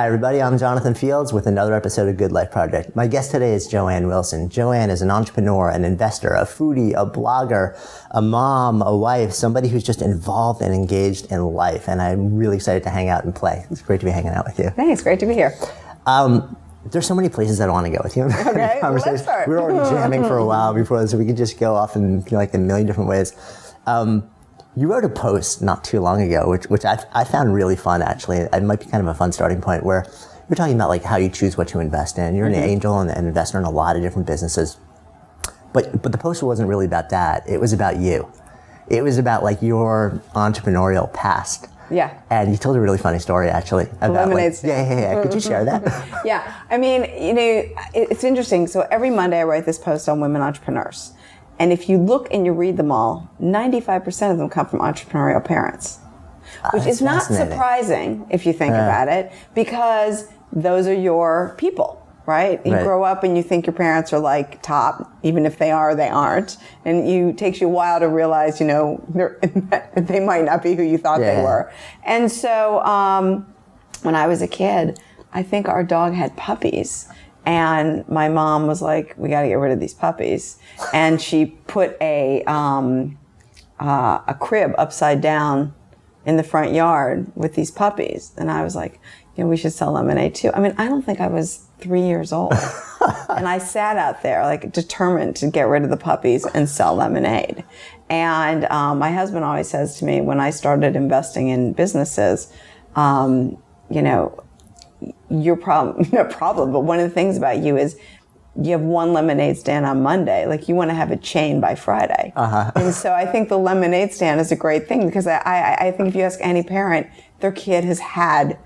Hi, everybody. I'm Jonathan Fields with another episode of Good Life Project. My guest today is Joanne Wilson. Joanne is an entrepreneur, an investor, a foodie, a blogger, a mom, a wife, somebody who's just involved and engaged in life. And I'm really excited to hang out and play. It's great to be hanging out with you. Thanks. Great to be here. There's so many places I want to go with you. Okay, well, let's start. We were already jamming for a while before this, so we could just go off in like a million different ways. You wrote a post not too long ago, which I found really fun, actually. It might be kind of a fun starting point, where you're talking about like how you choose what to invest in. You're an angel and an investor in a lot of different businesses. But the post wasn't really about that. It was about you. It was about like your entrepreneurial past. Yeah. And you told a really funny story, actually. About Lemonade stand. Yeah. Could you share that? Yeah. I mean, it's interesting. So every Monday I write this post on women entrepreneurs. And if you look and you read them all, 95% of them come from entrepreneurial parents, which is not surprising if you think about it, because those are your people, right? You grow up and you think your parents are like top, even if they are, they aren't. And it takes you a while to realize, they might not be who you thought they were. And so when I was a kid, I think our dog had puppies. And my mom was like, we got to get rid of these puppies. And she put a crib upside down in the front yard with these puppies. And I was like, we should sell lemonade too. I mean, I don't think I was 3 years old. And I sat out there like determined to get rid of the puppies and sell lemonade. And my husband always says to me when I started investing in businesses, your problem, no problem, but one of the things about you is you have one lemonade stand on Monday. Like you want to have a chain by Friday. And so I think the lemonade stand is a great thing because I think if you ask any parent, their kid has had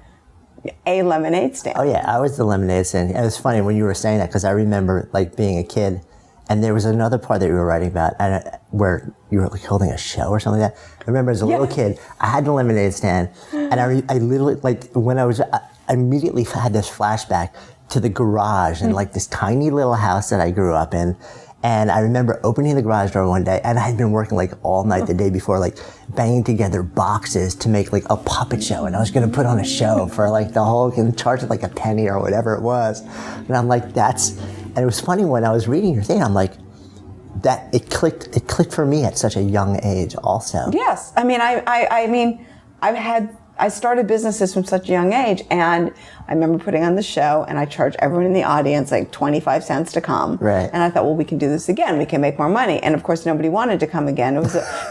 a lemonade stand. Oh yeah, I was the lemonade stand. It was funny when you were saying that because I remember like being a kid and there was another part that you were writing about where you were like holding a show or something like that. I remember as a little kid, I had the lemonade stand and I literally like when I immediately had this flashback to the garage and like this tiny little house that I grew up in. And I remember opening the garage door one day and I had been working like all night the day before, like banging together boxes to make like a puppet show. And I was going to put on a show for like the whole, and charge it like a penny or whatever it was. And I'm like, and it was funny when I was reading your thing, I'm like, that it clicked for me at such a young age also. Yes. I mean, I started businesses from such a young age, and I remember putting on the show, and I charged everyone in the audience like 25 cents to come. Right. And I thought, well, we can do this again. We can make more money. And of course, nobody wanted to come again.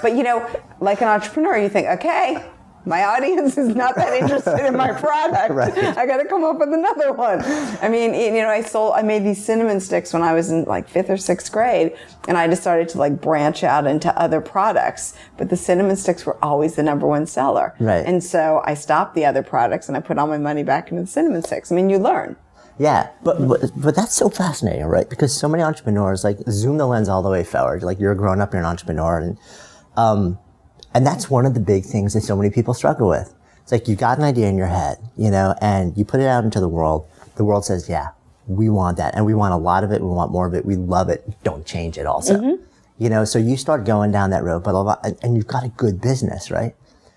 But like an entrepreneur, you think, okay, my audience is not that interested in my product. Right. I got to come up with another one. I mean, I made these cinnamon sticks when I was in like 5th or 6th grade, and I decided to like branch out into other products. But the cinnamon sticks were always the number one seller. Right. And so I stopped the other products and I put all my money back into the cinnamon sticks. I mean, you learn. Yeah, but that's so fascinating, right? Because so many entrepreneurs like zoom the lens all the way forward. Like you're growing up, you're an entrepreneur, and that's one of the big things that so many people struggle with. It's like you've got an idea in your head, and you put it out into the world. The world says, yeah, we want that. And we want a lot of it. We want more of it. We love it. Don't change it also. So you start going down that road, and you've got a good business, right?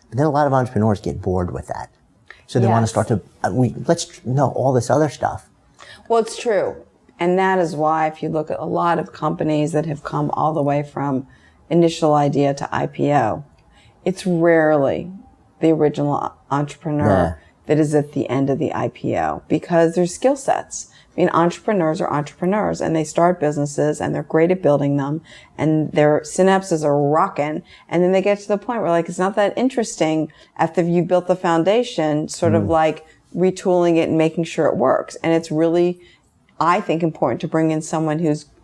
But then a lot of entrepreneurs get bored with that. So they want to start to, let's know all this other stuff. Well, it's true. And that is why if you look at a lot of companies that have come all the way from initial idea to IPO, it's rarely the original entrepreneur that is at the end of the IPO because there's skill sets. I mean, entrepreneurs are entrepreneurs and they start businesses and they're great at building them and their synapses are rocking. And then they get to the point where like, it's not that interesting after you built the foundation, sort of like retooling it and making sure it works. And it's really, I think, important to bring in someone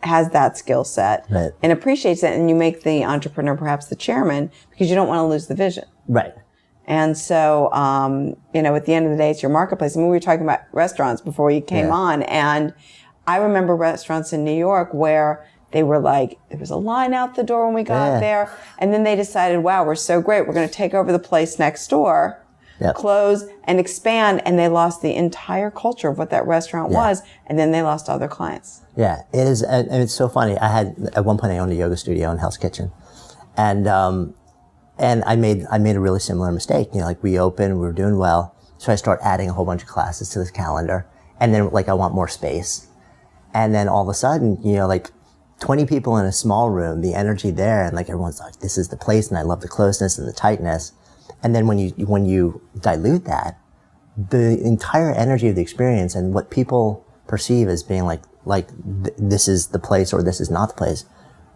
has that skill set and appreciates it. And you make the entrepreneur perhaps the chairman because you don't want to lose the vision. Right. And so, at the end of the day, it's your marketplace. I mean, we were talking about restaurants before you came on. And I remember restaurants in New York where they were like, there was a line out the door when we got there. And then they decided, wow, we're so great. We're going to take over the place next door. Close and expand, and they lost the entire culture of what that restaurant was, and then they lost other clients. Yeah, it is, and it's so funny. At one point I owned a yoga studio in Hell's Kitchen, and I made a really similar mistake. Like we opened, we were doing well, So I start adding a whole bunch of classes to this calendar. And then like I want more space. And then all of a sudden, you know, like 20 people in a small room, the energy there, and like everyone's like, this is the place, and I love the closeness and the tightness. And then when you dilute that, the entire energy of the experience and what people perceive as being this is the place or this is not the place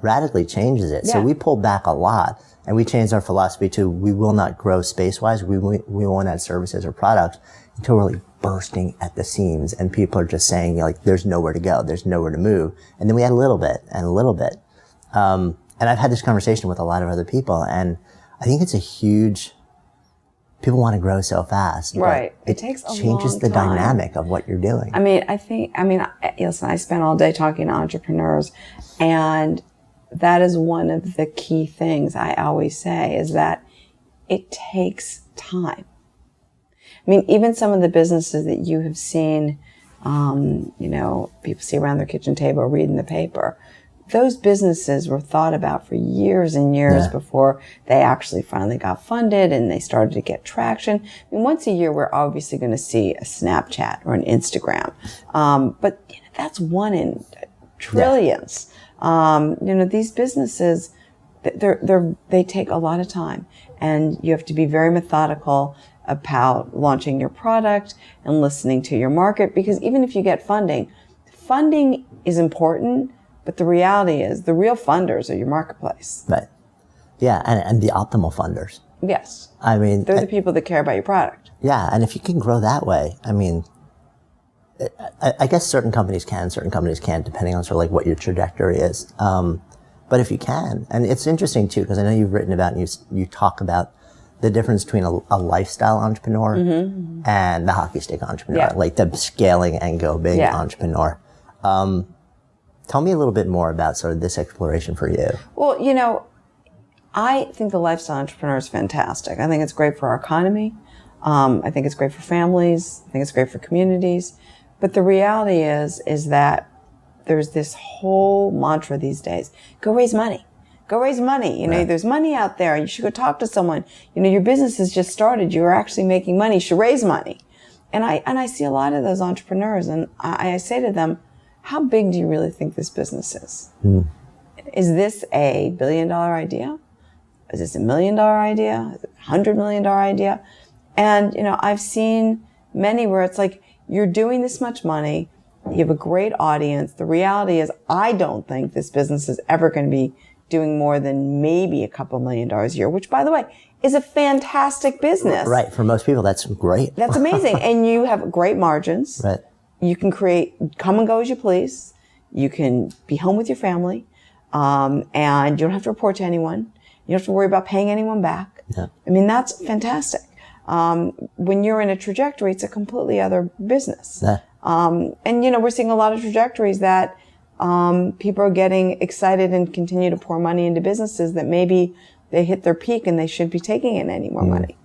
radically changes it. Yeah. So we pulled back a lot, and we changed our philosophy to we will not grow space-wise. We won't add services or products until we're really bursting at the seams, and people are just saying, you know, like, there's nowhere to go, there's nowhere to move. And then we add a little bit and a little bit. And I've had this conversation with a lot of other people, and I think it's a huge, people want to grow so fast. Right. It takes a changes long the time. dynamic of what you're doing. Listen, I spent all day talking to entrepreneurs, and that is one of the key things I always say is that it takes time. I mean, even some of the businesses that you have seen, you know, people see around their kitchen table or read in the paper, those businesses were thought about for years and years before they actually finally got funded and they started to get traction. I mean, once a year, we're obviously going to see a Snapchat or an Instagram. But you know, that's one in trillions. You know, these businesses, they take a lot of time, and you have to be very methodical about launching your product and listening to your market, because even if you get funding is important, but the reality is the real funders are your marketplace. Right. Yeah, and the optimal funders. Yes. I mean, They're the people that care about your product. Yeah, and if you can grow that way, I mean, I guess certain companies can, certain companies can't, depending on sort of like what your trajectory is. But if you can, and it's interesting too, because I know you've written about and you talk about the difference between a lifestyle entrepreneur and the hockey stick entrepreneur, like the scaling and go big entrepreneur. Tell me a little bit more about sort of this exploration for you. Well, you know, I think the lifestyle entrepreneur is fantastic. I think it's great for our economy. I think it's great for families. I think it's great for communities. But the reality is that there's this whole mantra these days: go raise money. Go raise money. You know, there's money out there. You should go talk to someone. You know, your business has just started. You're actually making money. You should raise money. And I see a lot of those entrepreneurs, and I say to them, how big do you really think this business is? Is this a $1 billion idea? Is this $1 million idea? Is it a $100 million idea? And, you know, I've seen many where it's like, you're doing this much money. You have a great audience. The reality is, I don't think this business is ever going to be doing more than maybe a couple $1 million a year, which, by the way, is a fantastic business. Right. For most people, that's great. That's amazing. And you have great margins. Right. You can come and go as you please. You can be home with your family. And you don't have to report to anyone. You don't have to worry about paying anyone back. Yeah. I mean, that's fantastic. When you're in a trajectory, it's a completely other business. Yeah. And, you know, we're seeing a lot of trajectories that people are getting excited and continue to pour money into businesses that maybe they hit their peak and they shouldn't be taking in any more money.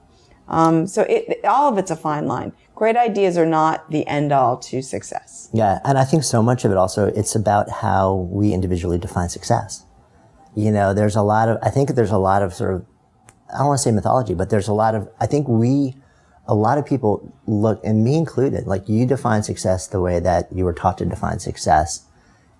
So all of it's a fine line. Great ideas are not the end all to success. Yeah. And I think so much of it also, it's about how we individually define success. You know, I think there's a lot of sort of, I don't want to say mythology, but there's a lot of, I think a lot of people look, and me included, like you define success the way that you were taught to define success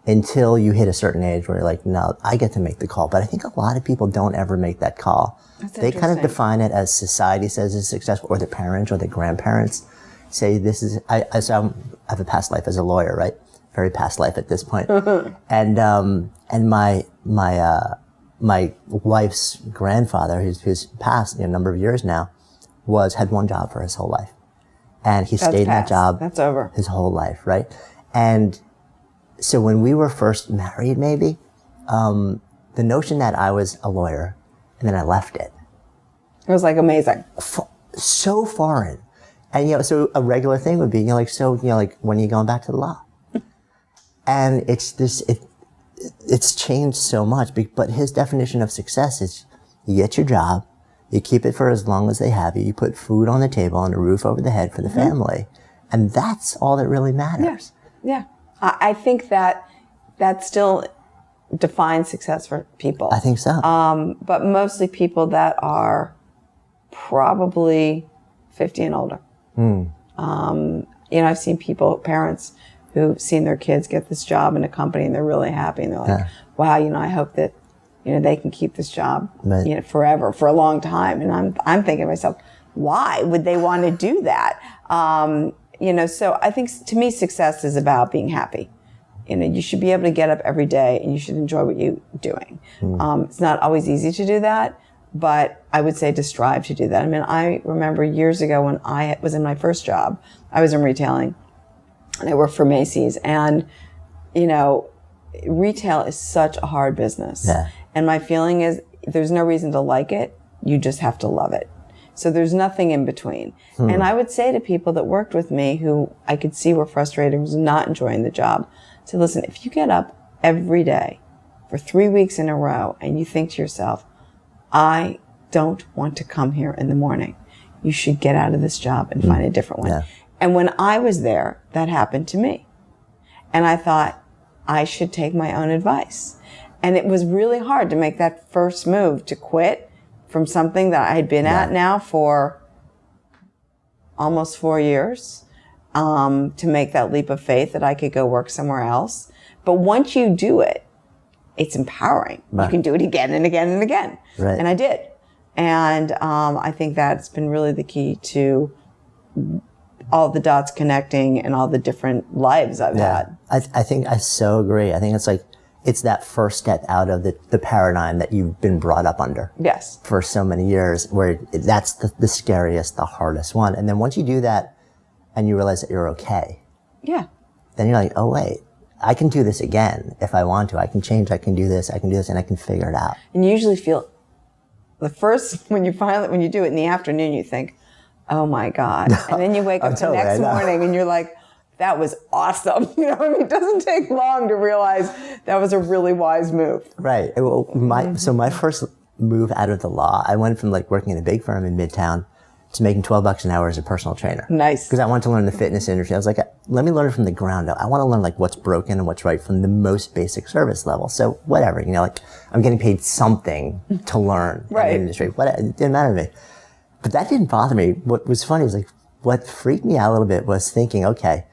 until you hit a certain age where you're like, no, I get to make the call. But I think a lot of people don't ever make that call. They kind of define it as society says is successful, or their parents or their grandparents say this is, I have a past life as a lawyer, right? Very past life at this point. And my wife's grandfather, who's passed a number of years now, had one job for his whole life. And he stayed in that job. That's over. His whole life, right? And so when we were first married, maybe, the notion that I was a lawyer and then I left it. It was like amazing. So foreign. And, you know, so a regular thing would be, you know, like, so, you know, like, when are you going back to the law? And it's changed so much, but his definition of success is you get your job, you keep it for as long as they have you, you put food on the table and a roof over the head for the family. And that's all that really matters. Yeah. I think that still defines success for people. I think so. But mostly people that are probably 50 and older. I've seen parents who've seen their kids get this job in a company and they're really happy and they're like, wow, I hope that, they can keep this job, Right. Forever, for a long time. And I'm thinking to myself, why would they want to do that? So I think to me, success is about being happy. You should be able to get up every day and you should enjoy what you're doing. It's not always easy to do that, but I would say to strive to do that. I mean, I remember years ago when I was in my first job, I was in retailing and I worked for Macy's, and, retail is such a hard business. Yeah. And my feeling is there's no reason to like it. You just have to love it. So there's nothing in between. And I would say to people that worked with me who I could see were frustrated, was not enjoying the job, say, listen, if you get up every day for 3 weeks in a row and you think to yourself, I don't want to come here in the morning, you should get out of this job and find a different one. Yeah. And when I was there, that happened to me. And I thought I should take my own advice. And it was really hard to make that first move to quit from something that I had been at now for almost 4 years, to make that leap of faith that I could go work somewhere else. But once you do it, it's empowering. Right. You can do it again and again and again. Right. And I did. And I think that's been really the key to all the dots connecting and all the different lives I've had. I think I so agree. I think it's that first step out of the paradigm that you've been brought up under. Yes. For so many years, where that's the scariest, the hardest one. And then once you do that and you realize that you're okay, Yeah. then you're like, oh wait, I can do this again if I want to. I can change, I can do this, and I can figure it out. And you usually feel when you do it in the afternoon, you think, oh my God. And then you wake up the next morning and you're like, that was awesome. It doesn't take long to realize that was a really wise move. Right. Well, my first move out of the law, I went from working in a big firm in Midtown to making $12 an hour as a personal trainer. Nice. Because I wanted to learn the fitness industry. I was like, let me learn from the ground up. I want to learn what's broken and what's right from the most basic service level. So whatever, I'm getting paid something to learn Right. in the industry. It didn't matter to me. But that didn't bother me. What was funny is what freaked me out a little bit was thinking, okay,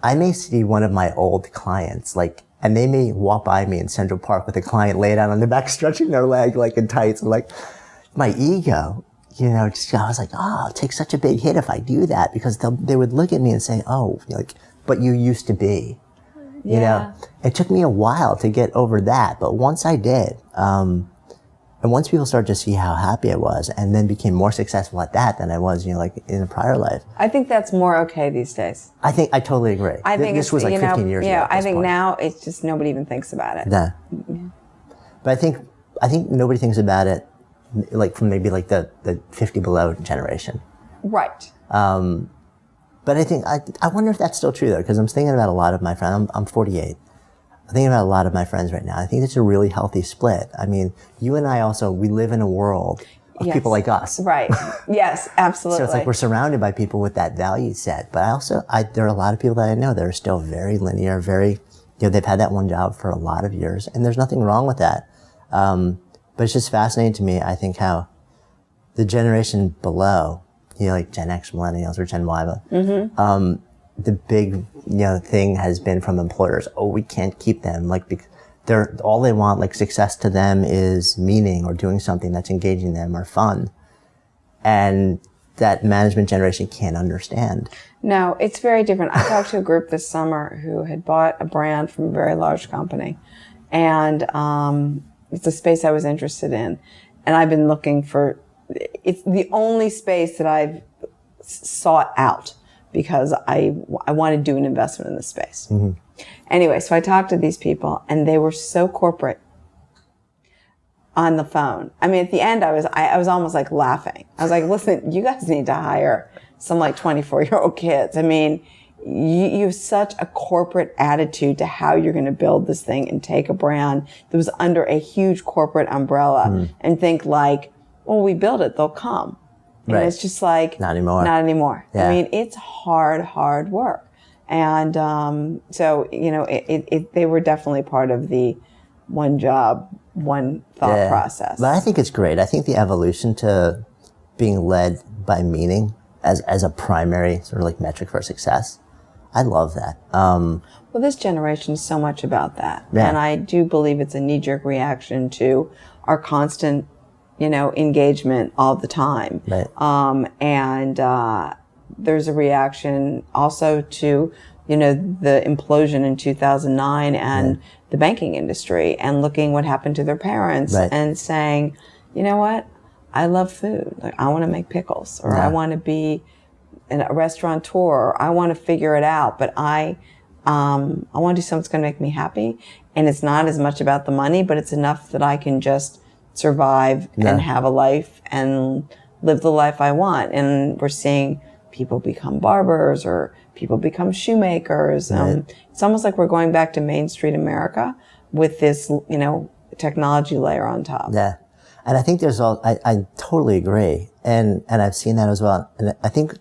I may see one of my old clients, and they may walk by me in Central Park with a client laid out on their back, stretching their leg in tights, and my ego, I was like, oh, I'll take such a big hit if I do that, because they would look at me and say, oh, but you used to be, It took me a while to get over that, but once I did, and once people started to see how happy I was, and then became more successful at that than I was, in a prior life. I think that's more okay these days. I totally agree. I think this was 15 years ago. I think now it's just nobody even thinks about it. Yeah. But I think nobody thinks about it from maybe the 50 below generation. Right. But I think I wonder if that's still true though, because I'm thinking about a lot of my friends. I'm 48. I'm thinking about a lot of my friends right now. I think it's a really healthy split. I mean, you and I we live in a world of Yes. people like us. Right. Yes, absolutely. So it's we're surrounded by people with that value set. But there are a lot of people that I know that are still very linear, they've had that one job for a lot of years, and there's nothing wrong with that. But it's just fascinating to me, I think, how the generation below, Gen X, millennials, or Gen Y, the big, thing has been from employers. Oh, we can't keep them. All they want, success to them is meaning or doing something that's engaging them or fun. And that management generation can't understand. No, it's very different. I talked to a group this summer who had bought a brand from a very large company. And, it's a space I was interested in. And I've been looking it's the only space that I've sought out, because I want to do an investment in this space. Mm-hmm. Anyway, so I talked to these people and they were so corporate on the phone. I mean, at the end, I was almost laughing. I was like, listen, you guys need to hire some 24-year-old kids. I mean, you have such a corporate attitude to how you're going to build this thing and take a brand that was under a huge corporate umbrella and think well, we build it, they'll come. And Right. it's just Not anymore. Not anymore. Yeah. I mean, it's hard work. And so, they were definitely part of the one job, one thought process. But I think it's great. I think the evolution to being led by meaning as a primary sort of like metric for success. I love that. Well, this generation is so much about that. Yeah. And I do believe it's a knee-jerk reaction to our constant, engagement all the time. Right. There's a reaction also to, the implosion in 2009 and the banking industry and looking what happened to their parents and saying, you know what? I love food. Like, I want to make pickles, or I want to be a restaurateur, or I want to figure it out, but I want to do something that's going to make me happy. And it's not as much about the money, but it's enough that I can just survive and have a life and live the life I want. And we're seeing people become barbers or people become shoemakers. It's almost like we're going back to Main Street America with this, technology layer on top. Yeah. And I think I totally agree. And I've seen that as well. And I think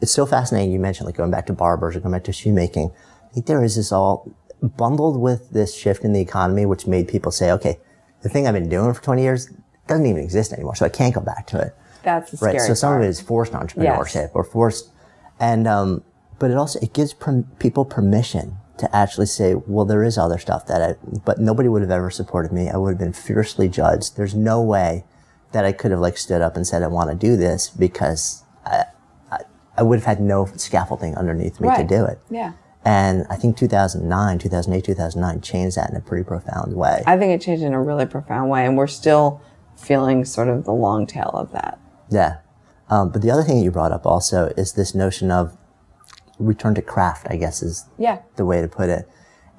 it's so fascinating. You mentioned like going back to barbers or going back to shoemaking. I think there is this all bundled with this shift in the economy, which made people say, okay, the thing I've been doing for 20 years doesn't even exist anymore. So I can't go back to it. That's the scary right. So some part. of it is forced entrepreneurship or forced. And, but it gives people permission to actually say, well, there is other stuff but nobody would have ever supported me. I would have been fiercely judged. There's no way that I could have like stood up and said, I want to do this, because I would have had no scaffolding underneath me to do it. Yeah. And I think 2008, 2009 changed that in a pretty profound way. I think it changed in a really profound way, and we're still feeling sort of the long tail of that. Yeah. But the other thing that you brought up also is this notion of return to craft, I guess is the way to put it.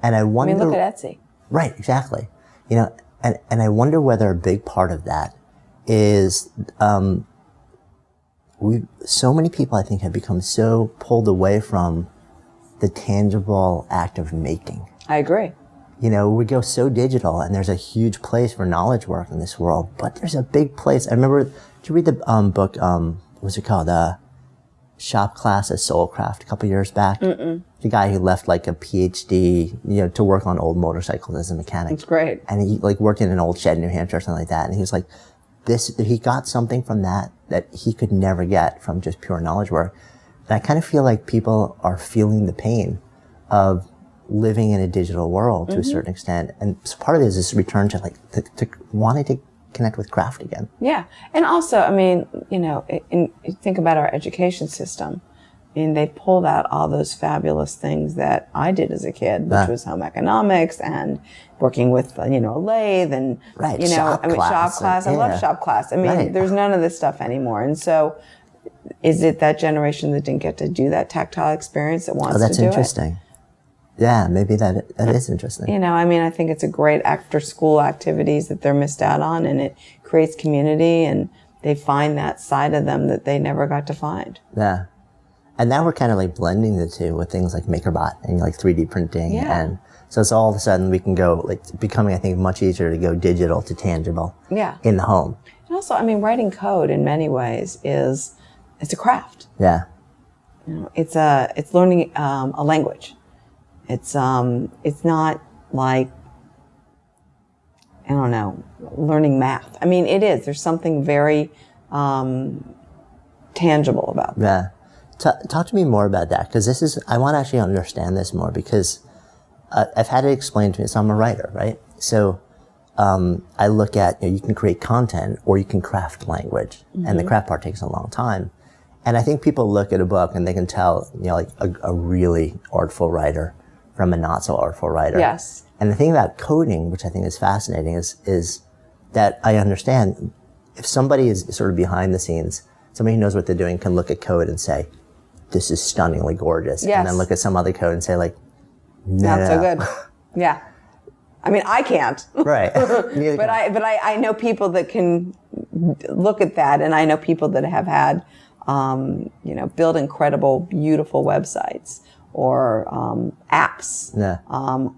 And I wonder... look at Etsy. Right, exactly. And I wonder whether a big part of that is so many people, I think, have become so pulled away from the tangible act of making. I agree. We go so digital, and there's a huge place for knowledge work in this world, but there's a big place. I remember, did you read the book, what's it called? Shop Class at Soulcraft a couple years back? The guy who left like a PhD, to work on old motorcycles as a mechanic. It's great. And he like worked in an old shed in New Hampshire or something like that. And he was like, he got something from that he could never get from just pure knowledge work. And I kind of feel like people are feeling the pain of living in a digital world to a certain extent. And so part of it is this return to to wanting to connect with craft again. Yeah. And also, think about our education system. They pulled out all those fabulous things that I did as a kid, which was home economics and working with, a lathe and, shop class. I love shop class. There's none of this stuff anymore. And so is it that generation that didn't get to do that tactile experience that wants to do it? That's interesting. Yeah, maybe that is interesting. I think it's a great after-school activities that they're missed out on, and it creates community, and they find that side of them that they never got to find. Yeah. And now we're kind of like blending the two with things like MakerBot and like 3D printing. Yeah. And so it's all of a sudden we can go becoming, I think, much easier to go digital to tangible in the home. And also, writing code in many ways it's a craft. Yeah. It's learning a language. It's not like, learning math. It is. There's something very tangible about that. Yeah. Talk to me more about that, because I want to actually understand this more, because I've had it explained to me. So I'm a writer, right? So I look at, you can create content or you can craft language, and the craft part takes a long time. And I think people look at a book and they can tell, a really artful writer from a not so artful writer. Yes. And the thing about coding, which I think is fascinating, is that I understand if somebody is sort of behind the scenes, somebody who knows what they're doing can look at code and say, this is stunningly gorgeous. Yes. And then look at some other code and say no, not so good. Yeah. I can't. Right. but I know people that can look at that, and I know people that have had, build incredible, beautiful websites or apps,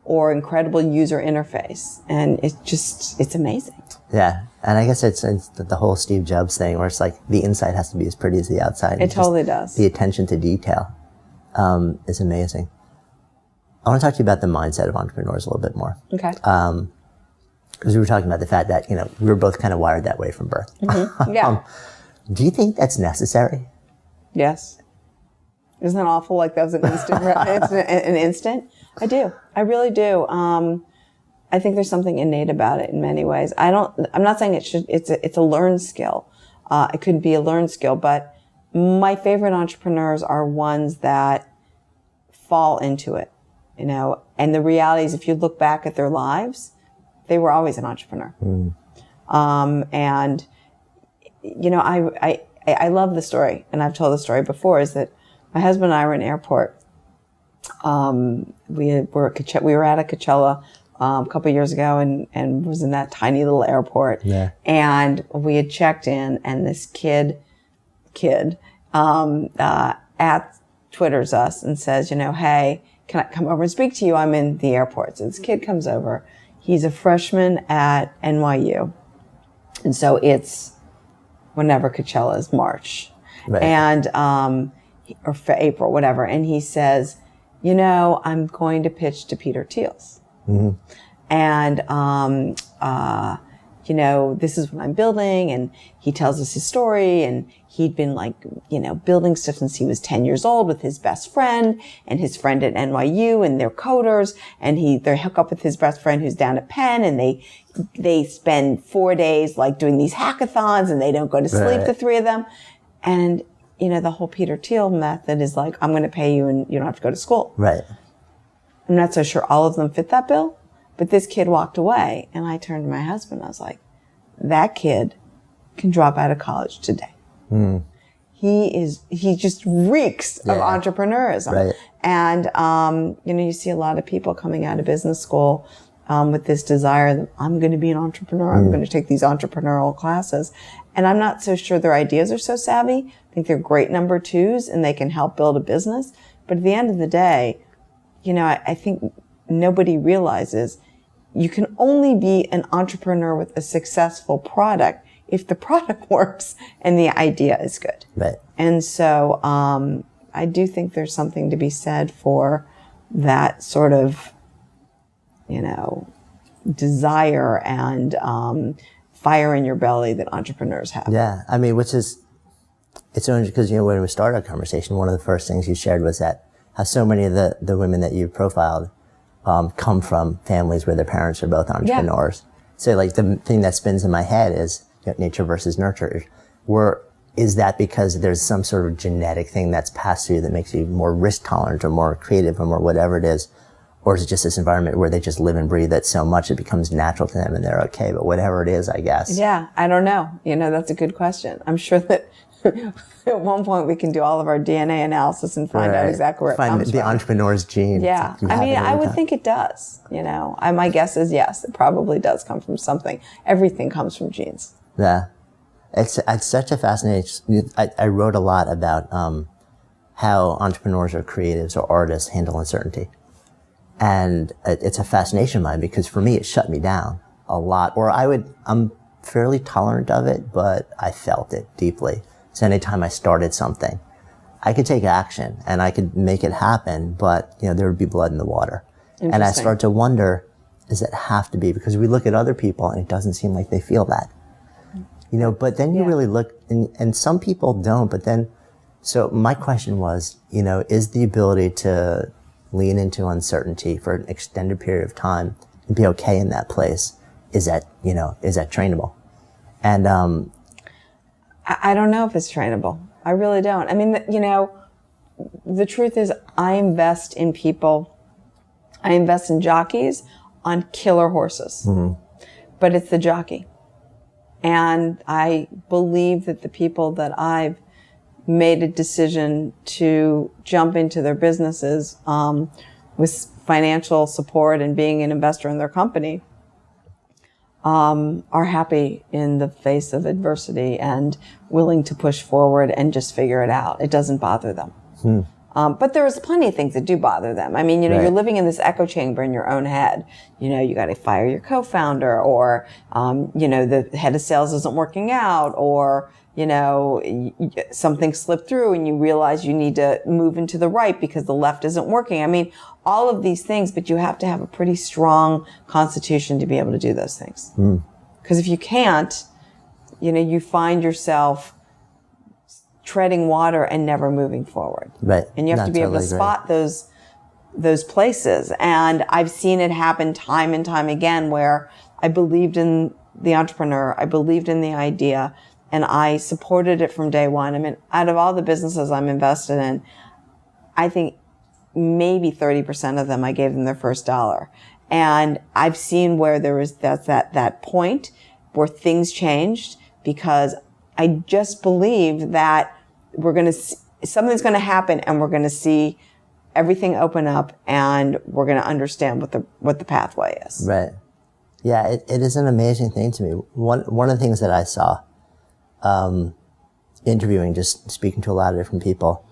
or incredible user interface, and it's amazing. Yeah, and I guess it's the whole Steve Jobs thing, where it's like the inside has to be as pretty as the outside. It totally does. The attention to detail is amazing. I want to talk to you about the mindset of entrepreneurs a little bit more. Okay. Because we were talking about the fact that we were both kind of wired that way from birth. Mm-hmm. Yeah. Do you think that's necessary? Yes. Isn't that awful? Like that was an instant. It's an instant. I do. I really do. I think there's something innate about it in many ways. I'm not saying it's a learned skill. It could be a learned skill, but my favorite entrepreneurs are ones that fall into it, you know, and the reality is if you look back at their lives, they were always an entrepreneur. And, you know, I love the story, and I've told the story before, is that my husband and I were in an airport. We were at a Coachella a couple of years ago and was in that tiny little airport. Yeah. And we had checked in, and this kid Twitters us and says, you know, hey, can I come over and speak to you? I'm in the airport. So this kid comes over. He's a freshman at NYU. And so it's whenever Coachella is, March. Right. And, or for April, whatever. And he says, you know, I'm going to pitch to Peter Thiel's. And, you know, this is what I'm building. And he tells us his story. And he'd been like, you know, building stuff since he was 10 years old with his best friend and his friend at NYU, and they're coders. And they hook up with his best friend who's down at Penn, and they spend 4 days like doing these hackathons, and they don't go to sleep, the three of them. And, you know, the whole Peter Thiel method is like, I'm going to pay you and you don't have to go to school. Right. I'm not so sure all of them fit that bill, but this kid walked away, and I turned to my husband. I was like, that kid can drop out of college today. He just reeks of entrepreneurism. Right. And, you know, you see a lot of people coming out of business school with this desire that I'm going to be an entrepreneur. I'm going to take these entrepreneurial classes. And I'm not so sure their ideas are so savvy. I think they're great number twos and they can help build a business. But at the end of the day, you know, I think nobody realizes you can only be an entrepreneur with a successful product if the product works and the idea is good. Right. And so I do think there's something to be said for that sort of, you know, desire and fire in your belly that entrepreneurs have. Yeah. I mean, it's only because, you know, when we started our conversation, one of the first things you shared was that how so many of the women that you profiled come from families where their parents are both entrepreneurs. Yeah. So like the thing that spins in my head is, you know, nature versus nurture. Is that because there's some sort of genetic thing that's passed through that makes you more risk tolerant or more creative or more whatever it is? Or is it just this environment where they just live and breathe it so much it becomes natural to them and they're okay? But whatever it is, I guess. Yeah, I don't know. You know, that's a good question. I'm sure that at one point we can do all of our DNA analysis and find out exactly where it comes from. Find the entrepreneur's gene. Yeah. I mean, I would think it does. You know, my guess is yes, it probably does come from something. Everything comes from genes. Yeah. It's such a fascinating, I wrote a lot about how entrepreneurs or creatives or artists handle uncertainty. And it's a fascination of mine because for me, it shut me down a lot. Or I'm fairly tolerant of it, but I felt it deeply. So anytime I started something, I could take action and I could make it happen, but, you know, there would be blood in the water. And I start to wonder, does it have to be? Because we look at other people and it doesn't seem like they feel that. You know, but then you really look, and some people don't, but then, so my question was, you know, is the ability to lean into uncertainty for an extended period of time and be okay in that place, is that trainable? And I don't know if it's trainable. I really don't. I mean, you know, the truth is I invest in people. I invest in jockeys on killer horses, but it's the jockey. And I believe that the people that I've made a decision to jump into their businesses with financial support and being an investor in their company are happy in the face of adversity and willing to push forward and just figure it out. It doesn't bother them. But there's plenty of things that do bother them. I mean, you know, you're living in this echo chamber in your own head. You know, you got to fire your co-founder, or, you know, the head of sales isn't working out, or, you know, something slipped through and you realize you need to move into the right because the left isn't working. I mean, all of these things, but you have to have a pretty strong constitution to be able to do those things. Because if you can't, you know, you find yourself treading water and never moving forward. Right. And you have to be able to spot those places. And I've seen it happen time and time again where I believed in the entrepreneur, I believed in the idea, and I supported it from day one. I mean, out of all the businesses I'm invested in, I think maybe 30% of them, I gave them their first dollar. And I've seen where there was that point where things changed, because I just believe that something's going to happen, and we're going to see everything open up, and we're going to understand what the pathway is. Right. Yeah, it is an amazing thing to me. One of the things that I saw, interviewing, just speaking to a lot of different people,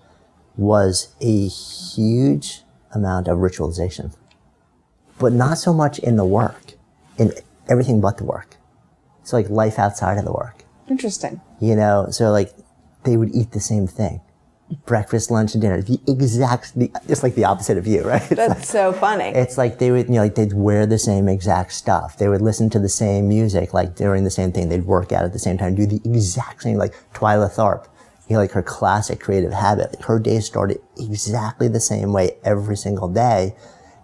was a huge amount of ritualization, but not so much in the work, in everything but the work. So like life outside of the work. Interesting. You know, so like they would eat the same thing. Breakfast, lunch, and dinner. Just like the opposite of you, right? That's so funny. It's like they would, they'd wear the same exact stuff. They would listen to the same music, like during the same thing. They'd work out at the same time, do the exact same, like Twyla Tharp, like her classic creative habit. Like her day started exactly the same way every single day.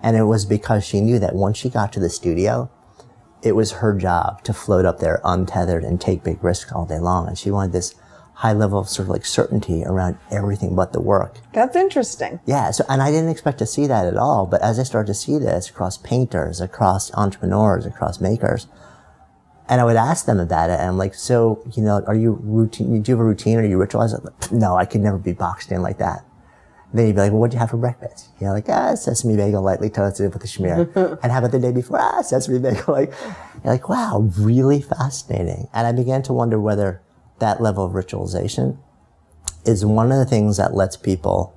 And it was because she knew that once she got to the studio, it was her job to float up there untethered and take big risks all day long. And she wanted this high level of sort of like certainty around everything but the work. That's interesting. Yeah. So, and I didn't expect to see that at all. But as I started to see this across painters, across entrepreneurs, across makers, and I would ask them about it, and I'm like, so, are you routine? Do you have a routine? Or you ritualize it? Like, no, I could never be boxed in like that. And then you'd be like, well, what'd you have for breakfast? Like, sesame bagel lightly toasted with a schmear. And how about the day before? Sesame bagel. You're like, wow, really fascinating. And I began to wonder whether that level of ritualization is one of the things that lets people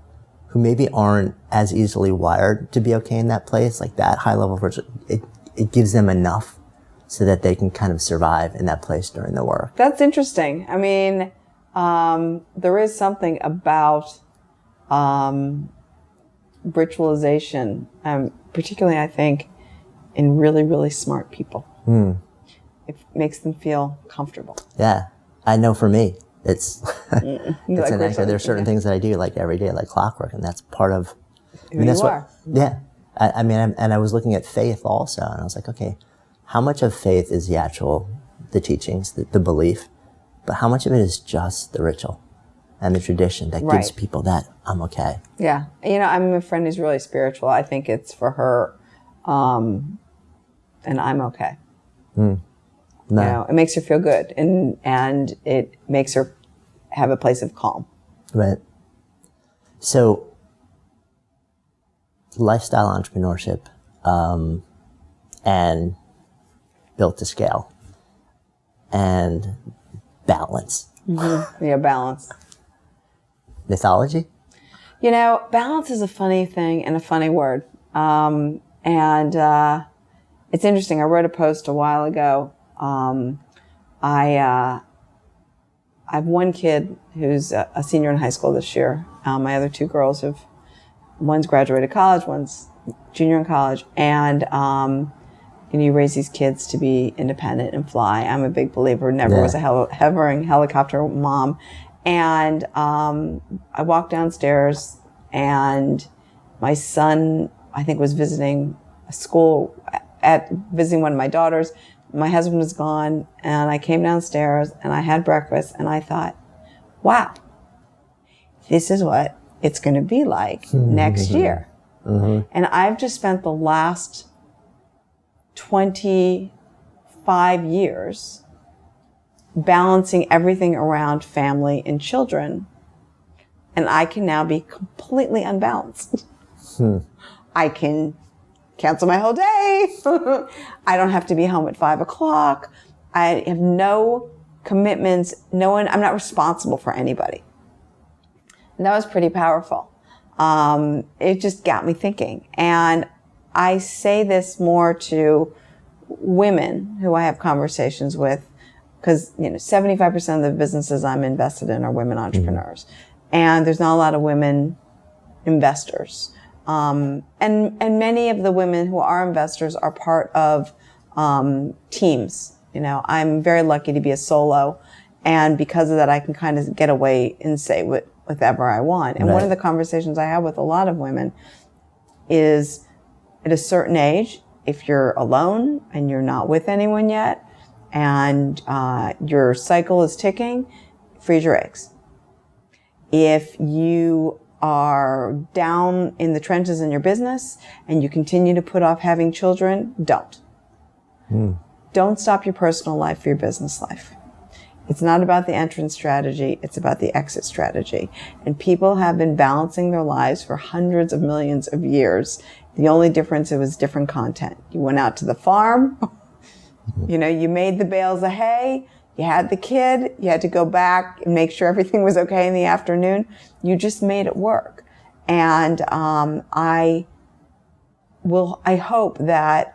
who maybe aren't as easily wired to be okay in that place, like that high level of ritual, it gives them enough so that they can kind of survive in that place during the work. That's interesting. I mean, there is something about ritualization, particularly I think in really, really smart people. It makes them feel comfortable. Yeah. I know for me, it's an anchor. There are certain yeah. things that I do like every day, like clockwork, and that's part of Who you are. Yeah. I mean, and I was looking at faith also, and I was like, okay, how much of faith is the teachings, the belief, but how much of it is just the ritual and the tradition that gives people that I'm okay? Yeah. I'm a friend who's really spiritual. I think it's for her, and I'm okay. No. It makes her feel good, and it makes her have a place of calm. Right. So, lifestyle entrepreneurship, and built to scale, and balance. Mm-hmm. Yeah, balance. Mythology? Balance is a funny thing and a funny word. It's interesting. I wrote a post a while ago. I have one kid who's a senior in high school this year. My other two girls one's graduated college, one's junior in college, and you raise these kids to be independent and fly. I'm a big believer. Never was a hovering helicopter mom. And I walked downstairs, and my son, I think, was visiting a school, visiting one of my daughters. My husband was gone, and I came downstairs, and I had breakfast, and I thought, wow, this is what it's going to be like next year. Mm-hmm. And I've just spent the last 25 years balancing everything around family and children, and I can now be completely unbalanced. I can cancel my whole day. I don't have to be home at 5:00. I have no commitments. I'm not responsible for anybody. And that was pretty powerful. It just got me thinking. And I say this more to women who I have conversations with, because 75% of the businesses I'm invested in are women entrepreneurs. And there's not a lot of women investors. And many of the women who are investors are part of teams. I'm very lucky to be a solo, And because of that, I can kind of get away and say whatever I want. And one of the conversations I have with a lot of women is at a certain age, if you're alone and you're not with anyone yet, and your cycle is ticking, freeze your eggs. If you are down in the trenches in your business and you continue to put off having children, don't. Don't stop your personal life for your business life. It's not about the entrance strategy. It's about the exit strategy. And people have been balancing their lives for hundreds of millions of years. The only difference, it was different content. You went out to the farm, you know, you made the bales of hay, you had the kid, you had to go back and make sure everything was okay in the afternoon. You just made it work. And I hope that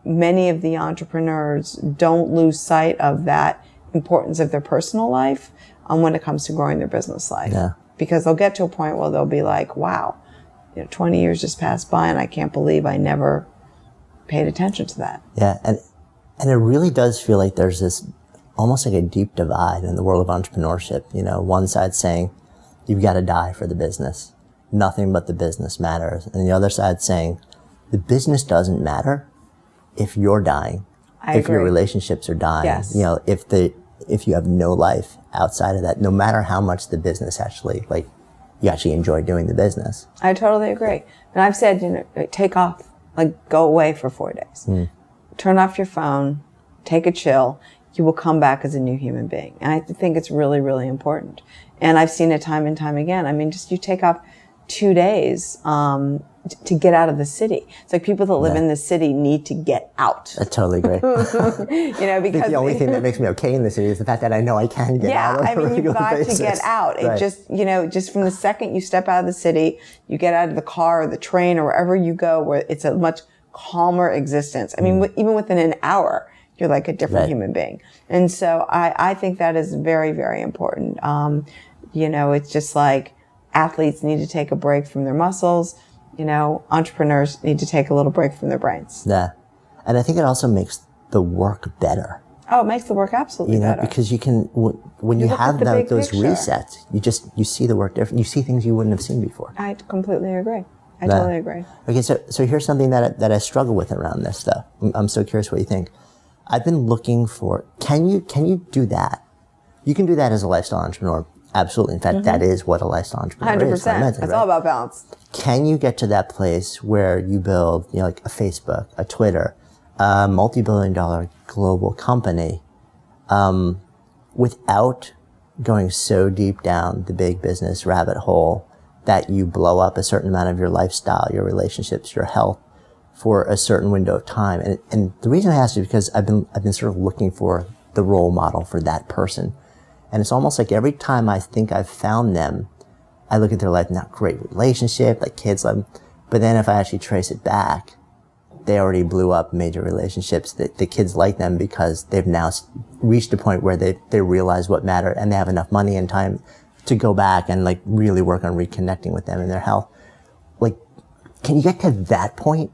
many of the entrepreneurs don't lose sight of that importance of their personal life when it comes to growing their business life. Yeah. Because they'll get to a point where they'll be like, wow, 20 years just passed by and I can't believe I never paid attention to that. Yeah, and it really does feel like there's this almost like a deep divide in the world of entrepreneurship. You know, one side saying you've got to die for the business. Nothing but the business matters. And the other side saying the business doesn't matter if you're dying, if your relationships are dying. Yes. You know, if you have no life outside of that, no matter how much the business actually, like, you actually enjoy doing the business. I totally agree. And I've said, you know, take off, like go away for 4 days. Turn off your phone, take a chill. You will come back as a new human being. And I think it's really, really important. And I've seen it time and time again. I mean, just you take off 2 days to get out of the city. It's like people that live in the city need to get out. I totally agree. You know, because the only thing that makes me okay in the city is the fact that I know I can get out on a regular you've got basis. to get out. It just, you know, just from the second you step out of the city, you get out of the car or the train or wherever you go, where it's a much calmer existence. I mean, even within an hour, you're like a different human being. And so I think that is very, very important. You know, it's just like athletes need to take a break from their muscles. You know, entrepreneurs need to take a little break from their brains. Yeah. And I think it also makes the work better. Oh, it makes the work absolutely better. Because you can, when you have those resets, you see the work different. You see things you wouldn't have seen before. I completely agree. I totally agree. Okay, so here's something that I struggle with around this, though. I'm so curious what you think. I've been looking for, can you do that? You can do that as a lifestyle entrepreneur. Absolutely. In fact, that is what a lifestyle entrepreneur is. 100%. It's all about balance. Can you get to that place where you build, you know, like a Facebook, a Twitter, a multi-billion-dollar global company, without going so deep down the big business rabbit hole that you blow up a certain amount of your lifestyle, your relationships, your health for a certain window of time? And the reason I asked is because I've been sort of looking for the role model for that person. And it's almost like every time I think I've found them, I look at their life, not great relationship, like kids love them. But then if I actually trace it back, they already blew up major relationships. The kids like them because they've now reached a point where they realize what mattered and they have enough money and time to go back and like really work on reconnecting with them in their health. Like, can you get to that point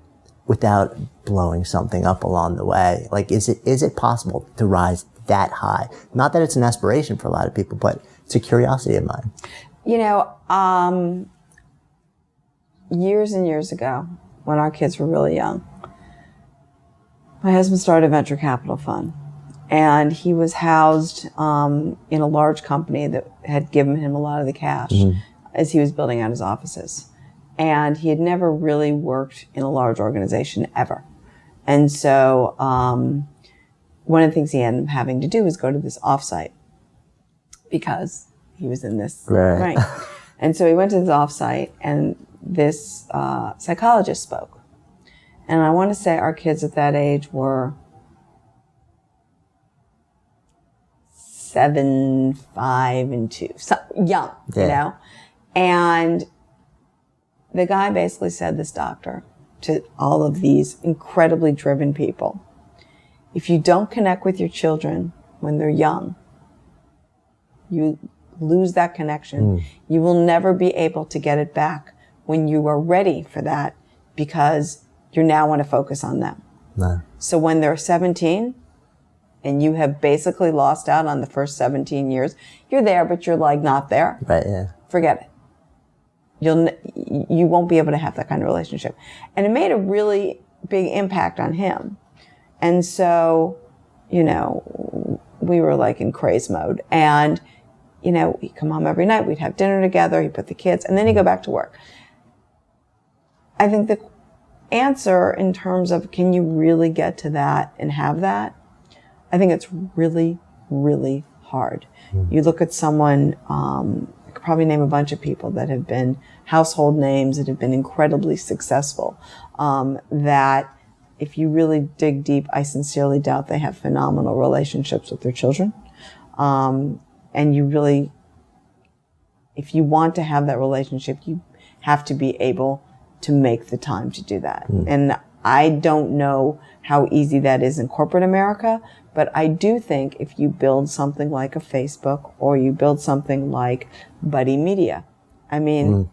without blowing something up along the way? Like, is it possible to rise that high? Not that it's an aspiration for a lot of people, but it's a curiosity of mine. You know, years and years ago, when our kids were really young, my husband started a venture capital fund, and he was housed in a large company that had given him a lot of the cash as he was building out his offices. And he had never really worked in a large organization ever. And so one of the things he ended up having to do was go to this offsite because he was in this. Right. And so he went to this offsite, and this psychologist spoke. And I want to say our kids at that age were 7, 5, and 2. So young, you know? And the guy basically said, this doctor, to all of these incredibly driven people, if you don't connect with your children when they're young, you lose that connection. You will never be able to get it back when you are ready for that, because you now want to focus on them. No. So when they're 17, and you have basically lost out on the first 17 years, you're there, but you're like not there. Right. Yeah. Forget it. You won't be able to have that kind of relationship. And it made a really big impact on him. And so, you know, we were like in craze mode. And, you know, he'd come home every night. We'd have dinner together. He'd put the kids, and then he'd go back to work. I think the answer in terms of can you really get to that and have that, I think it's really, really hard. You look at someone, I could probably name a bunch of people that have been household names that have been incredibly successful, that if you really dig deep, I sincerely doubt they have phenomenal relationships with their children. And you really, if you want to have that relationship, you have to be able to make the time to do that. And I don't know how easy that is in corporate America, but I do think if you build something like a Facebook or you build something like Buddy Media, I mean,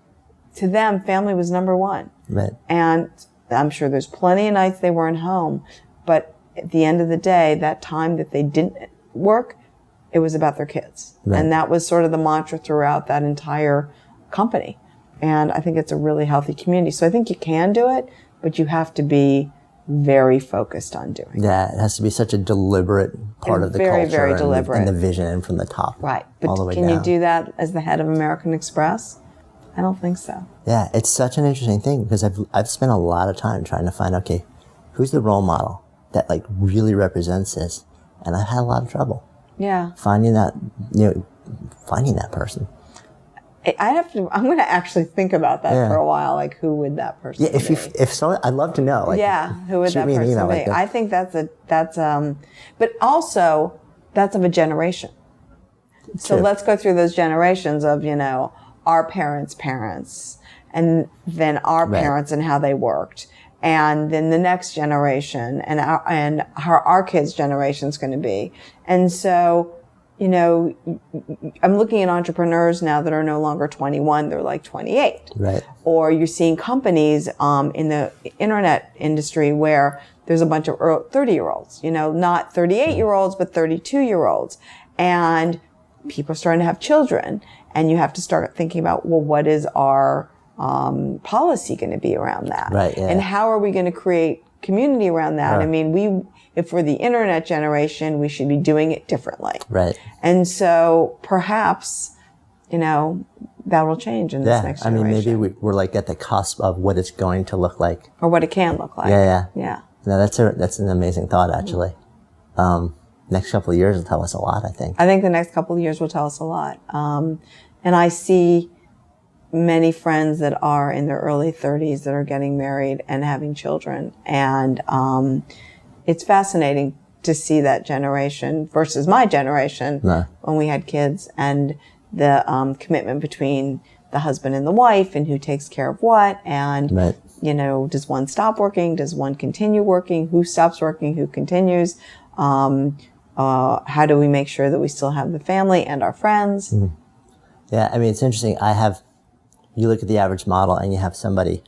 to them, family was number one. Right. And I'm sure there's plenty of nights they weren't home, but at the end of the day, that time that they didn't work, it was about their kids. Right. And that was sort of the mantra throughout that entire company. And I think it's a really healthy community. So I think you can do it, but you have to be very focused on doing it. Yeah, it has to be such a deliberate part of the culture very deliberate. And the vision and from the top. Right. all the But way can down. you do that as the head of American Express? I don't think so. Yeah, it's such an interesting thing because I've spent a lot of time trying to find, okay, who's the role model that like really represents this? And I've had a lot of trouble Yeah. finding that person. I'm going to actually think about that Yeah. for a while. Like, who would that person Yeah, be? if so, I'd love to know. Like, Yeah, who would shoot that me an person email be? like that. I think but also that's of a generation. So True. let's go through those generations of, you know, our parents, and then our Right. parents and how they worked. And then the next generation and how our kids' generation is going to be. And so, you know, I'm looking at entrepreneurs now that are no longer 21, they're like 28. Right. Or you're seeing companies in the internet industry where there's a bunch of 30-year-olds, you know, not 38-year-olds, but 32-year-olds. And people are starting to have children. And you have to start thinking about, well, what is our policy going to be around that? Right, yeah. And how are we going to create community around that? Right. I mean, if we're the internet generation, we should be doing it differently. Right. And so perhaps, you know, that will change in this next I mean, generation. maybe we're like at the cusp of what it's going to look like. Or what it can look like. Yeah. Yeah. No, that's an amazing thought, actually. Next couple of years will tell us a lot, I think. I think the next couple of years will tell us a lot. And I see many friends that are in their early 30s that are getting married and having children. And it's fascinating to see that generation versus my generation when we had kids, and the commitment between the husband and the wife and who takes care of what. And, Right. you know, does one stop working? Does one continue working? Who stops working? Who continues? How do we make sure that we still have the family and our friends? Mm-hmm. Yeah, I mean, it's interesting. You look at the average model and you have somebody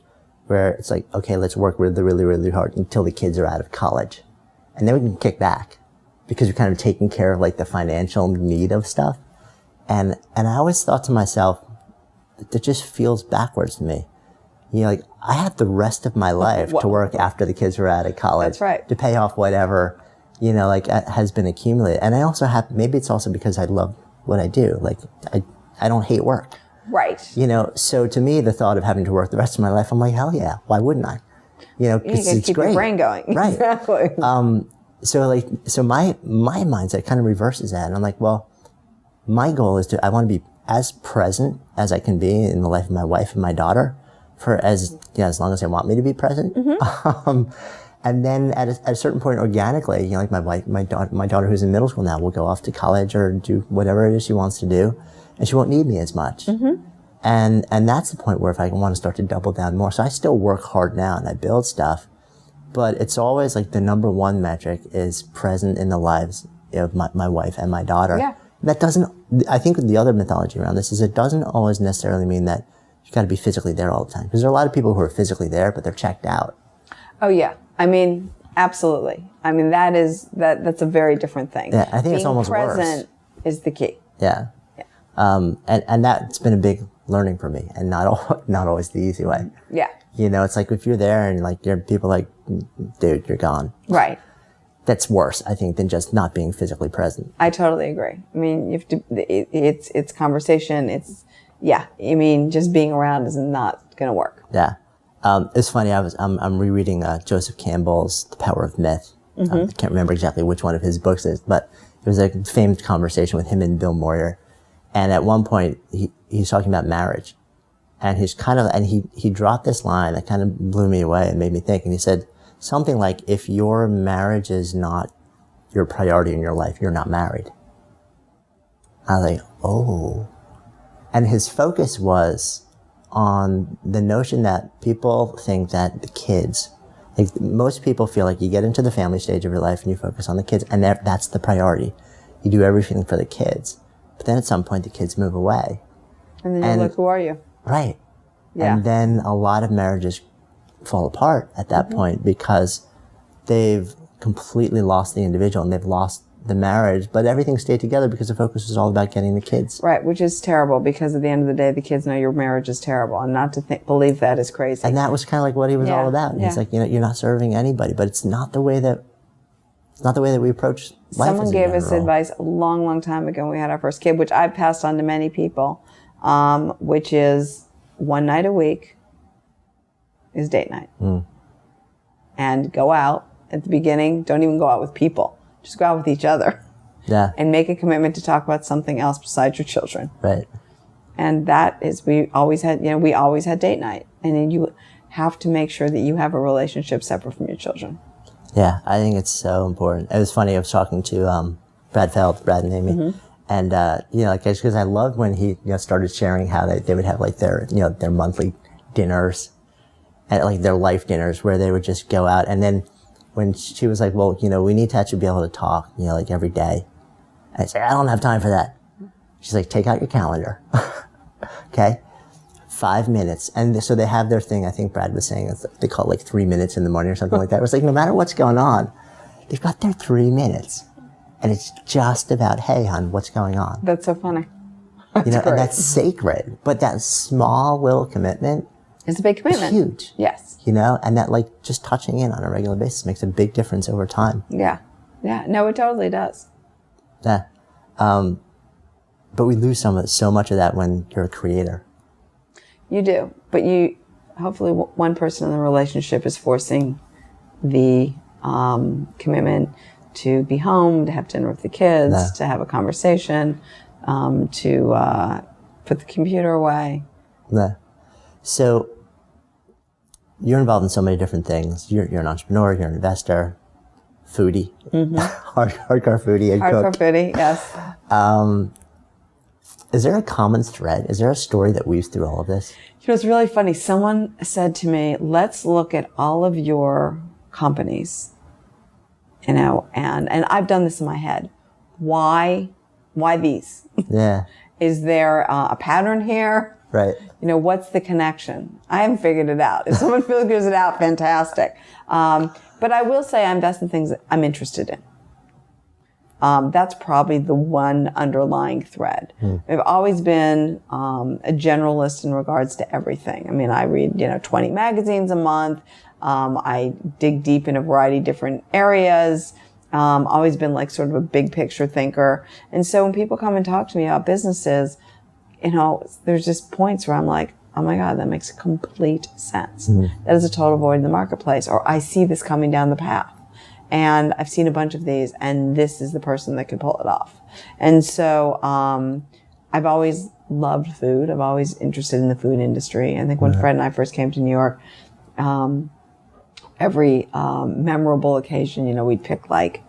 where it's like, okay, let's work really, really, really hard until the kids are out of college. And then we can kick back because we're kind of taking care of like the financial need of stuff. And I always thought to myself, that just feels backwards to me. You know, like I have the rest of my life to work after the kids are out of college. That's right. To pay off whatever, you know, like has been accumulated. And I also maybe it's also because I love what I do. Like I don't hate work. Right. You know, so to me, the thought of having to work the rest of my life, I'm like, hell yeah, why wouldn't I? You know, You gotta it's keep great. your brain going. Right. Exactly. So my mindset kind of reverses that. And I'm like, well, my goal is I want to be as present as I can be in the life of my wife and my daughter for as long as they want me to be present. Mm-hmm. And then at a certain point, organically, you know, like my daughter who's in middle school now will go off to college or do whatever it is she wants to do, and she won't need me as much. Mm-hmm. And that's the point where if I want to start to double down more, so I still work hard now and I build stuff, but it's always like the number one metric is present in the lives of my wife and my daughter. Yeah. That doesn't, I think the other mythology around this is it doesn't always necessarily mean that you got to be physically there all the time. Because there are a lot of people who are physically there, but they're checked out. Oh, yeah. I mean, Absolutely. I mean, that's a very different thing. Yeah, I think it's almost worse. Being present is the key. Yeah. And that's been a big learning for me, and not always the easy way. Yeah. You know, it's like if you're there and like people like, dude, you're gone. Right. That's worse, I think, than just not being physically present. I totally agree. I mean, you have to. It's conversation. I mean, just being around is not going to work. Yeah. It's funny. I'm rereading Joseph Campbell's The Power of Myth. I can't remember exactly which one of his books it is, but it was a famed conversation with him and Bill Moyer. And at one point, he's talking about marriage, and he dropped this line that kind of blew me away and made me think. And he said something like, "If your marriage is not your priority in your life, you're not married." I was like, oh. And his focus was on the notion that people think that the kids, like most people feel like you get into the family stage of your life and you focus on the kids, and that's the priority. You do everything for the kids. But then at some point the kids move away. And then you're like, who are you? Right. Yeah. And then a lot of marriages fall apart at that point because they've completely lost the individual and they've lost the marriage, but everything stayed together because the focus was all about getting the kids. Right, which is terrible because at the end of the day, the kids know your marriage is terrible, and not to believe that is crazy. And that was kind of like what he was all about. And he's like, you know, you're not serving anybody, but it's not the way that we approach life. Someone gave us advice a long, long time ago when we had our first kid, which I've passed on to many people, which is one night a week is date night. And go out at the beginning. Don't even go out with people. Just go out with each other. Yeah. And make a commitment to talk about something else besides your children. Right. And that is, we always had date night. And then you have to make sure that you have a relationship separate from your children. Yeah, I think it's so important. It was funny, I was talking to Brad and Amy, and you know, like, because I loved when he, you know, started sharing how they would have like their, you know, their monthly dinners, and like their life dinners where they would just go out. And then when she was like, well, you know, we need to actually be able to talk, you know, like every day. And I said, I don't have time for that. She's like, take out your calendar. Okay. 5 minutes. And so they have their thing. I think Brad was saying they call it like 3 minutes in the morning or something like that. It was like, no matter what's going on, they've got their 3 minutes. And it's just about, hey, hon, what's going on? That's so funny. You know, and that's sacred. But that small little commitment is a big commitment. Huge. Yes. You know, and that like just touching in on a regular basis makes a big difference over time. Yeah. Yeah. No, it totally does. Yeah. But we lose so much of that when you're a creator. You do, but hopefully one person in the relationship is forcing the commitment to be home, to have dinner with the kids, to have a conversation, to put the computer away. Yeah. So you're involved in so many different things. You're an entrepreneur, you're an investor, foodie, hardcore foodie, and hardcore cook. Foodie, yes. Is there a common thread? Is there a story that weaves through all of this? You know, it's really funny. Someone said to me, let's look at all of your companies, you know, and I've done this in my head. Why these? Yeah. Is there a pattern here? Right. You know, what's the connection? I haven't figured it out. If someone figures it out, fantastic. But I will say I invest in things that I'm interested in. That's probably the one underlying thread. I've always been a generalist in regards to everything. I mean, I read, 20 magazines a month. I dig deep in a variety of different areas. Always been like sort of a big picture thinker. And so when people come and talk to me about businesses, there's just points where I'm like, oh my God, that makes complete sense. That is a total void in the marketplace. Or I see this coming down the path. And I've seen a bunch of these, and this is the person that can pull it off. And so I've always loved food. I've always interested in the food industry. I think when Fred and I first came to New York, every memorable occasion, we'd pick like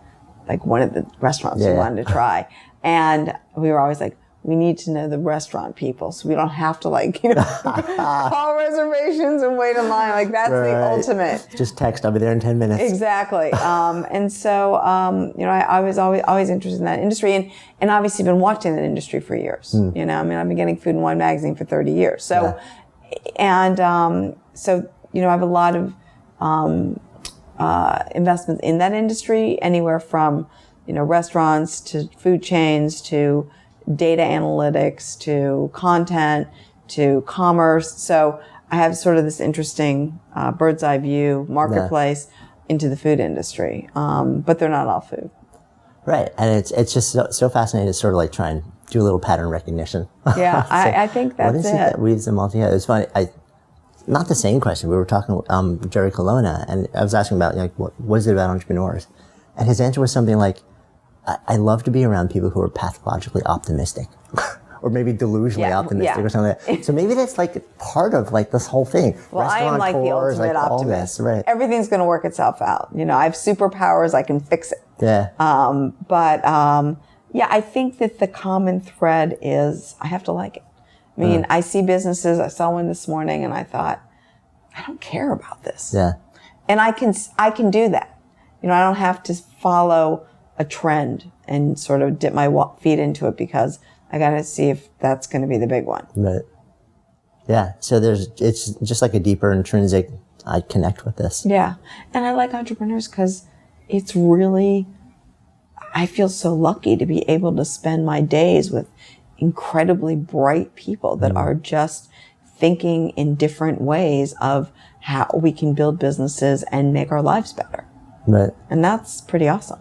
one of the restaurants we wanted to try. And we were always like, we need to know the restaurant people so we don't have to call reservations and wait in line. Like that's the ultimate. Just text, I'll be there in 10 minutes. Exactly. And so, I was always interested in that industry and obviously been watching that industry for years. I've been getting Food and Wine magazine for 30 years. So, I have a lot of, investments in that industry, anywhere from, restaurants to food chains to data analytics to content to commerce. So I have sort of this interesting bird's eye view marketplace into the food industry, but they're not all food. Right, and it's just so fascinating to sort of like try and do a little pattern recognition. Yeah, I think that's what is it that weaves them all together? It's funny. Not the same question. We were talking with Jerry Colonna, and I was asking about what is it about entrepreneurs, and his answer was something like, "I love to be around people who are pathologically optimistic." Or maybe delusionally optimistic or something like that. So maybe that's like part of like this whole thing. Well, I am like the ultimate optimist. Right. Everything's going to work itself out. I have superpowers. I can fix it. Yeah. I think that the common thread is I have to like it. I mean, I see businesses. I saw one this morning and I thought, I don't care about this. Yeah. And I can do that. I don't have to follow a trend and sort of dip my feet into it because I got to see if that's going to be the big one. Right. Yeah. So it's just like a deeper intrinsic, I connect with this. Yeah. And I like entrepreneurs because it's really, I feel so lucky to be able to spend my days with incredibly bright people that are just thinking in different ways of how we can build businesses and make our lives better. Right. And that's pretty awesome.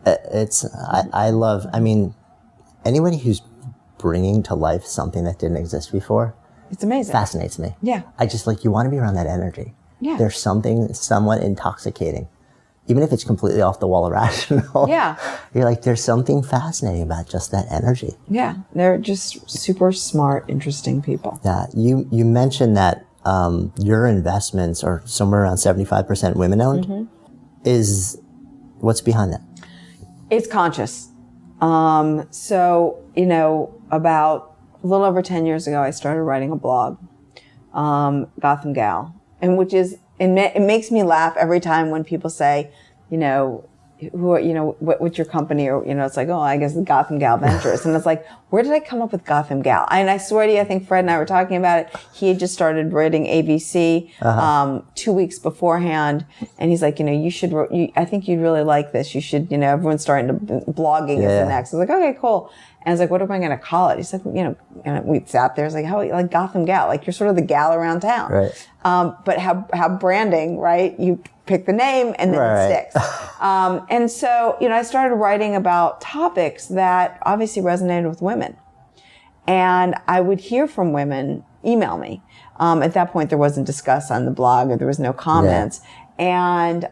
I love, anybody who's bringing to life something that didn't exist before. It's amazing. Fascinates me. Yeah. I just you want to be around that energy. Yeah. There's something somewhat intoxicating. Even if it's completely off the wall irrational. Yeah. You're like, there's something fascinating about just that energy. Yeah. They're just super smart, interesting people. Yeah. You mentioned that your investments are somewhere around 75% women owned. Mm-hmm. What's behind that? It's conscious. About a little over 10 years ago, I started writing a blog, Gotham Gal, and it makes me laugh every time when people say, what's your company? Or, it's like, oh, I guess the Gotham Gal Ventures. And it's like, where did I come up with Gotham Gal? And I swear to you, I think Fred and I were talking about it. He had just started writing ABC 2 weeks beforehand. And he's like, I think you'd really like this. You should, everyone's starting to, blogging is the next. I was like, okay, cool. And I was like, what am I going to call it? He's like, and we sat there. It's like, how, like Gotham Gal, like you're sort of the gal around town. Right. But how branding, right? You pick the name and then it sticks. And so, I started writing about topics that obviously resonated with women. And I would hear from women email me. At that point, there wasn't Discuss on the blog or there was no comments. Yeah. And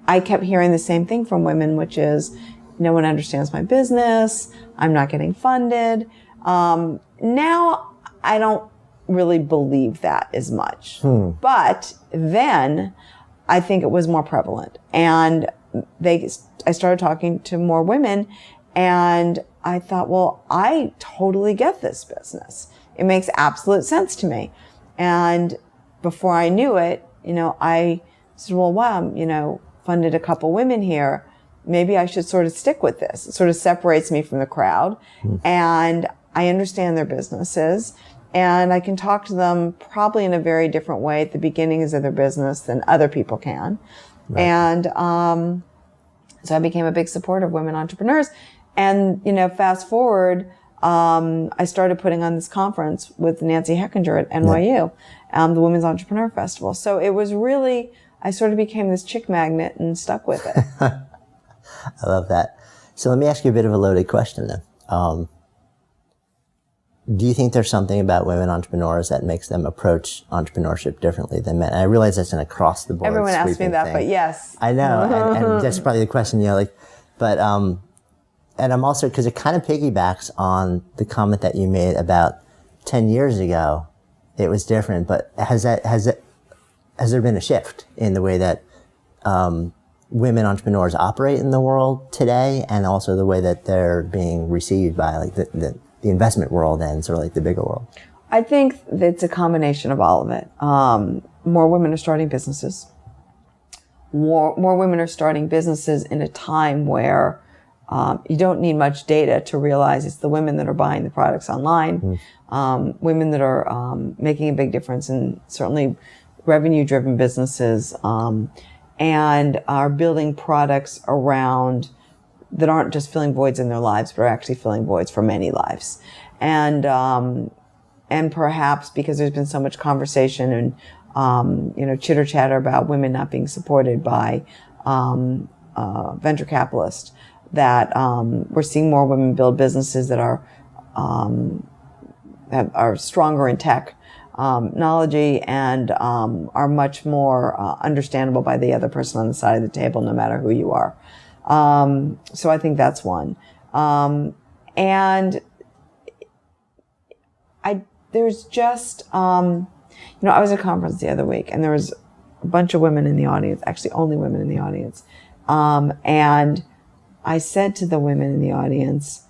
I kept hearing the same thing from women, which is, no one understands my business. I'm not getting funded. Now I don't really believe that as much. But then I think it was more prevalent. And I started talking to more women and I thought, well, I totally get this business. It makes absolute sense to me. And before I knew it, I said, well, wow, funded a couple women here. Maybe I should sort of stick with this. It sort of separates me from the crowd and I understand their businesses and I can talk to them probably in a very different way at the beginnings of their business than other people can. Right. And, so I became a big supporter of women entrepreneurs and, fast forward, I started putting on this conference with Nancy Heckinger at NYU, the Women's Entrepreneur Festival. So it was really, I sort of became this chick magnet and stuck with it. I love that. So let me ask you a bit of a loaded question then. Do you think there's something about women entrepreneurs that makes them approach entrepreneurship differently than men? And I realize that's an across the board. Everyone asks me that, thing. But yes. I know. and that's probably the question, but, and I'm also, cause it kind of piggybacks on the comment that you made about 10 years ago. It was different, but has there been a shift in the way that, women entrepreneurs operate in the world today and also the way that they're being received by like the investment world and sort of like the bigger world? I think it's a combination of all of it. More women are starting businesses. More women are starting businesses in a time where you don't need much data to realize it's the women that are buying the products online, women that are making a big difference in certainly revenue-driven businesses, and are building products around that aren't just filling voids in their lives, but are actually filling voids for many lives. And perhaps because there's been so much conversation and, chitter chatter about women not being supported by, venture capitalists, that, we're seeing more women build businesses that are stronger in technology and, are much more, understandable by the other person on the side of the table, no matter who you are. So I think that's one. And there's just, I was at a conference the other week and there was a bunch of women in the audience, actually only women in the audience. And I said to the women in the audience,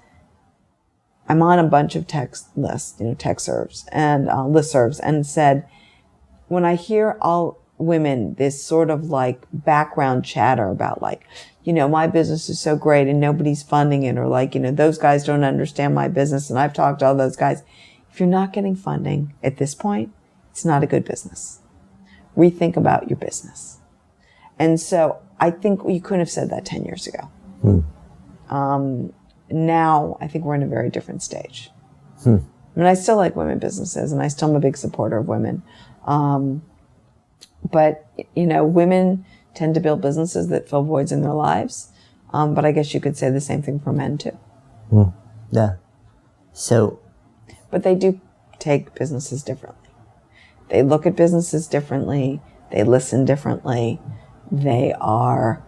I'm on a bunch of text lists, text serves and listservs, and said, when I hear all women, this sort of like background chatter about like, my business is so great and nobody's funding it, or like, those guys don't understand my business and I've talked to all those guys. If you're not getting funding at this point, it's not a good business. Rethink about your business. And so I think you couldn't have said that 10 years ago. Now I think we're in a very different stage. I mean, I still like women businesses and I still am a big supporter of women. But, women tend to build businesses that fill voids in their lives. But I guess you could say the same thing for men too. Yeah. So. But they do take businesses differently. They look at businesses differently. They listen differently. They are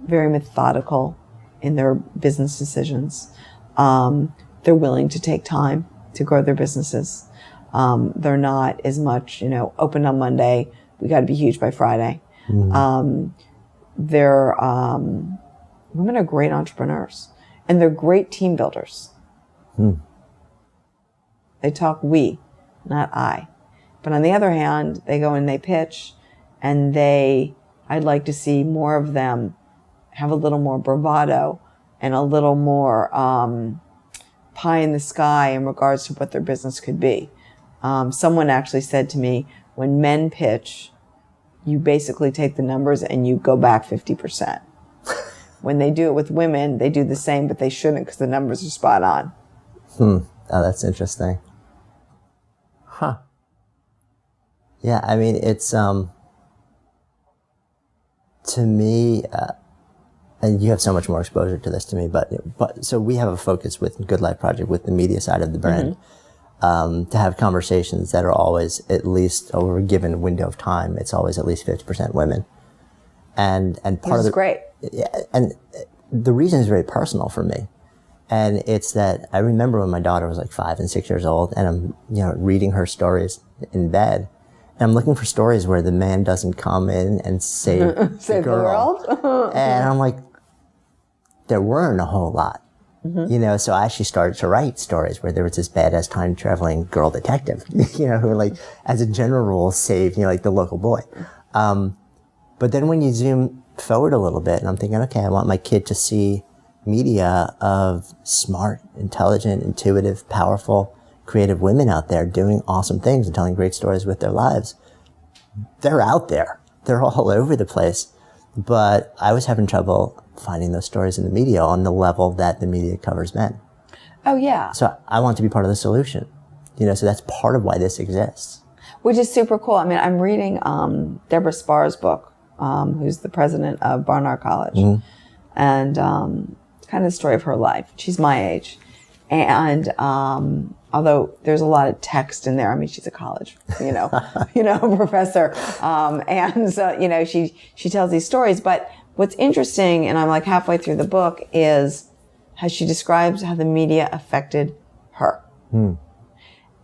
very methodical in their business decisions. They're willing to take time to grow their businesses. They're not as much, open on Monday, we got to be huge by Friday. Women are great entrepreneurs and they're great team builders. They talk we, not I. But on the other hand, they go and they pitch and I'd like to see more of them have a little more bravado and a little more pie in the sky in regards to what their business could be. Someone actually said to me, when men pitch, you basically take the numbers and you go back 50%. When they do it with women, they do the same, but they shouldn't because the numbers are spot on. Oh, that's interesting. Huh. Yeah, I mean, it's, to me, and you have so much more exposure to this to me, but so we have a focus with Good Life Project, with the media side of the brand, to have conversations that are always, at least over a given window of time, it's always at least 50% women. And part of the, great. Yeah, and the reason is very personal for me. And it's that I remember when my daughter was like 5 and 6 years old and I'm, reading her stories in bed. And I'm looking for stories where the man doesn't come in and save the girl. And I'm like, there weren't a whole lot. So I actually started to write stories where there was this badass time traveling girl detective, who like, as a general rule, saved, like the local boy. But then when you zoom forward a little bit and I'm thinking, okay, I want my kid to see media of smart, intelligent, intuitive, powerful, creative women out there doing awesome things and telling great stories with their lives. They're out there. They're all over the place. But I was having trouble finding those stories in the media on the level that the media covers men. Oh, yeah. So I want to be part of the solution. So that's part of why this exists. Which is super cool. I mean, I'm reading Deborah Sparr's book, who's the president of Barnard College. And kind of the story of her life. She's my age. And although there's a lot of text in there, I mean, she's a college, professor. And so, she tells these stories. But what's interesting, and I'm like halfway through the book, is how she describes how the media affected her.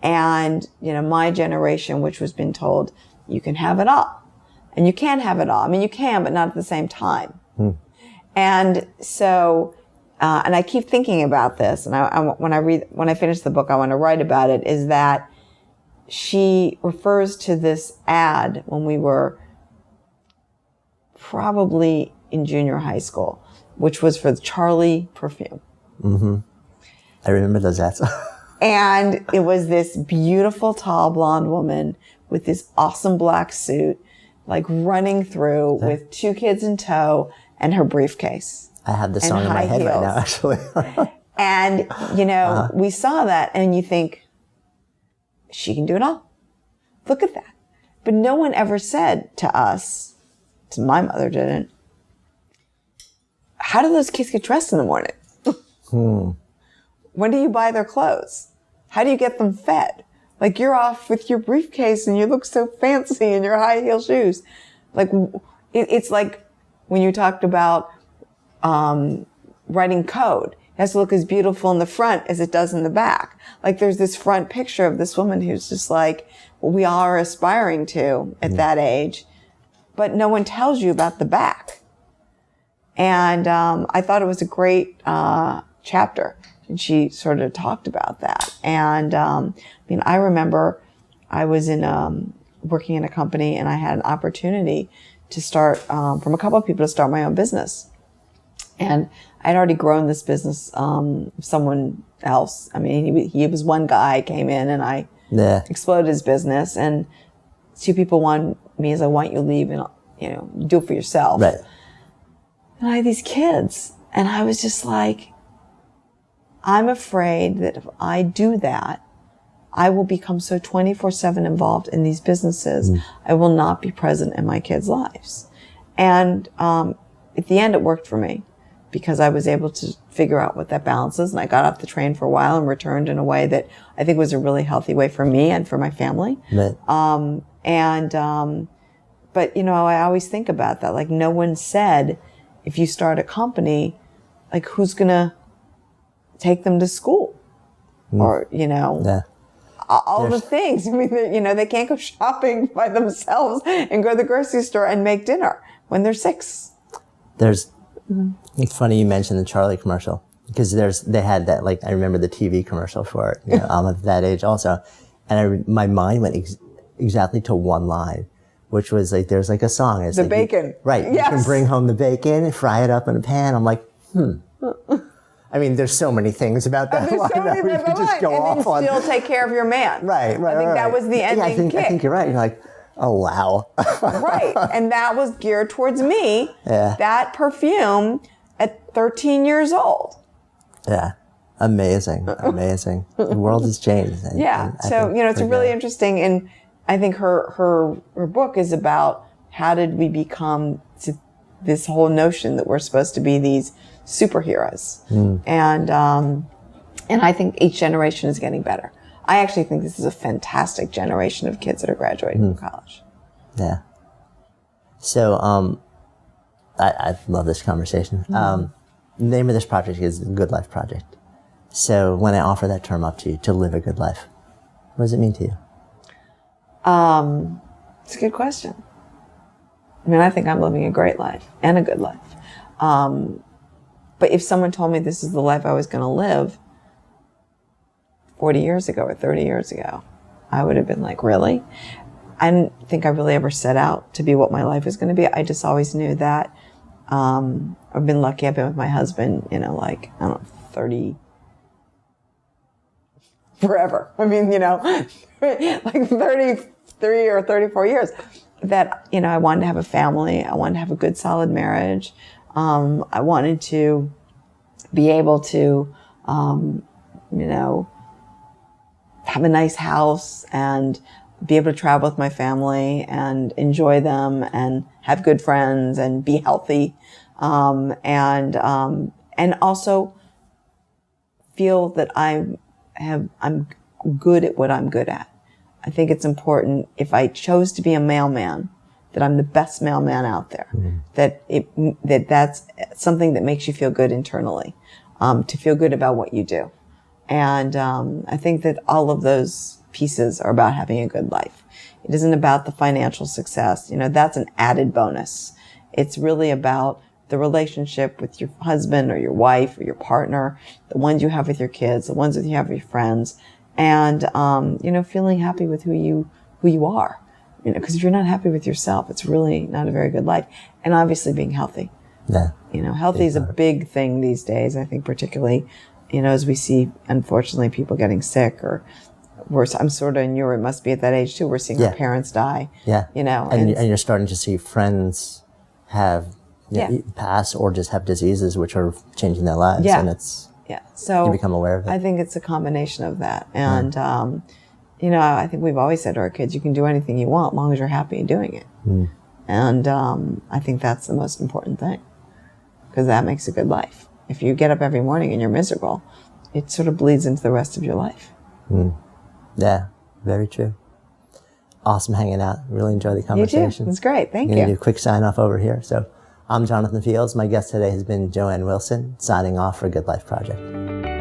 And, my generation, which was been told, you can have it all. And you can't have it all. I mean, you can, but not at the same time. And so, and I keep thinking about this, and when I finish the book, I want to write about it, is that she refers to this ad when we were probably in junior high school, which was for the Charlie perfume. I remember those ads. And it was this beautiful, tall, blonde woman with this awesome black suit, like running through with 2 kids in tow and her briefcase. I have the song in my head right now, actually. And, you know, we saw that and you think, she can do it all. Look at that. But no one ever said to us, to my mother didn't, how do those kids get dressed in the morning? When do you buy their clothes? How do you get them fed? Like, you're off with your briefcase and you look so fancy in your high heel shoes. Like, it's like when you talked about writing code. It has to look as beautiful in the front as it does in the back. Like, there's this front picture of this woman who's just like what we all are aspiring to at that age, but no one tells you about the back. And I thought it was a great chapter. And she sort of talked about that. And I mean, I remember I was working in a company and I had an opportunity to start, from a couple of people, to start my own business. And I'd already grown this business, someone else. I mean, he was one guy, came in and I exploded his business. And 2 people wanted me as I want you to leave and, you know, do it for yourself. Right. And I had these kids and I was just like, I'm afraid that if I do that, I will become so 24/7 involved in these businesses. I will not be present in my kids' lives. And at the end, it worked for me because I was able to figure out what that balance is. And I got off the train for a while and returned in a way that I think was a really healthy way for me and for my family. Right. But, you know, I always think about that. Like, no one said, if you start a company, like, who's going to take them to school? Or, you know, all the things. I mean, you know, they can't go shopping by themselves and go to the grocery store and make dinner when they're 6. It's funny you mentioned the Charlie commercial because they had that, like, I remember the TV commercial for it. You know, I'm of that age also. And my mind went exactly to one line, which was like, there's like a song. It's the like, bacon. Right. Yes. You can bring home the bacon, fry it up in a pan. I'm like, I mean, there's so many things about that line that we could just go off on. And then still take care of your man. Right. I think that was the ending kick. I think you're right. You're like, oh, wow. Right. And that was geared towards me. Yeah. That perfume at 13 years old. Yeah. Amazing. Amazing. The world has changed. So, you know, it's really interesting. And I think her book is about how did we become this whole notion that we're supposed to be these superheroes. And I think each generation is getting better. I actually think this is a fantastic generation of kids that are graduating from college. Yeah. So, I love this conversation. The name of this project is the Good Life Project. So when I offer that term up to you, to live a good life, what does it mean to you? It's a good question. I mean, I think I'm living a great life and a good life. But if someone told me this is the life I was going to live 40 years ago or 30 years ago, I would have been like, really? I didn't think I really ever set out to be what my life was going to be. I just always knew that. I've been lucky. I've been with my husband, you know, like, I don't know, 30, forever. I mean, you know, like 33 or 34 years that, you know, I wanted to have a family. I wanted to have a good, solid marriage. I wanted to be able to, you know, have a nice house and be able to travel with my family and enjoy them and have good friends and be healthy. And also feel that I'm good at what I'm good at. I think it's important if I chose to be a mailman, that I'm the best mailman out there, that's something that makes you feel good internally, to feel good about what you do. And, I think that all of those pieces are about having a good life. It isn't about the financial success. You know, that's an added bonus. It's really about the relationship with your husband or your wife or your partner, the ones you have with your kids, the ones that you have with your friends, and, you know, feeling happy with who you are. You know, because if you're not happy with yourself, it's really not a very good life. And obviously being healthy. Yeah. You know, healthy is a big thing these days, I think, particularly as we see, unfortunately, people getting sick or worse. I'm sort of in Europe, must be at that age too. We're seeing our parents die. Yeah. And you're starting to see friends have pass or just have diseases which are changing their lives. Yeah. And it's, so you become aware of it. I think it's a combination of that. And, I think we've always said to our kids, you can do anything you want as long as you're happy doing it. And I think that's the most important thing, because that makes a good life. If you get up every morning and you're miserable, it sort of bleeds into the rest of your life. Yeah, very true. Awesome hanging out. Really enjoy the conversation. You too. It's great. Thank I'm you. going to do a quick sign off over here. So I'm Jonathan Fields. My guest today has been Joanne Wilson, signing off for Good Life Project.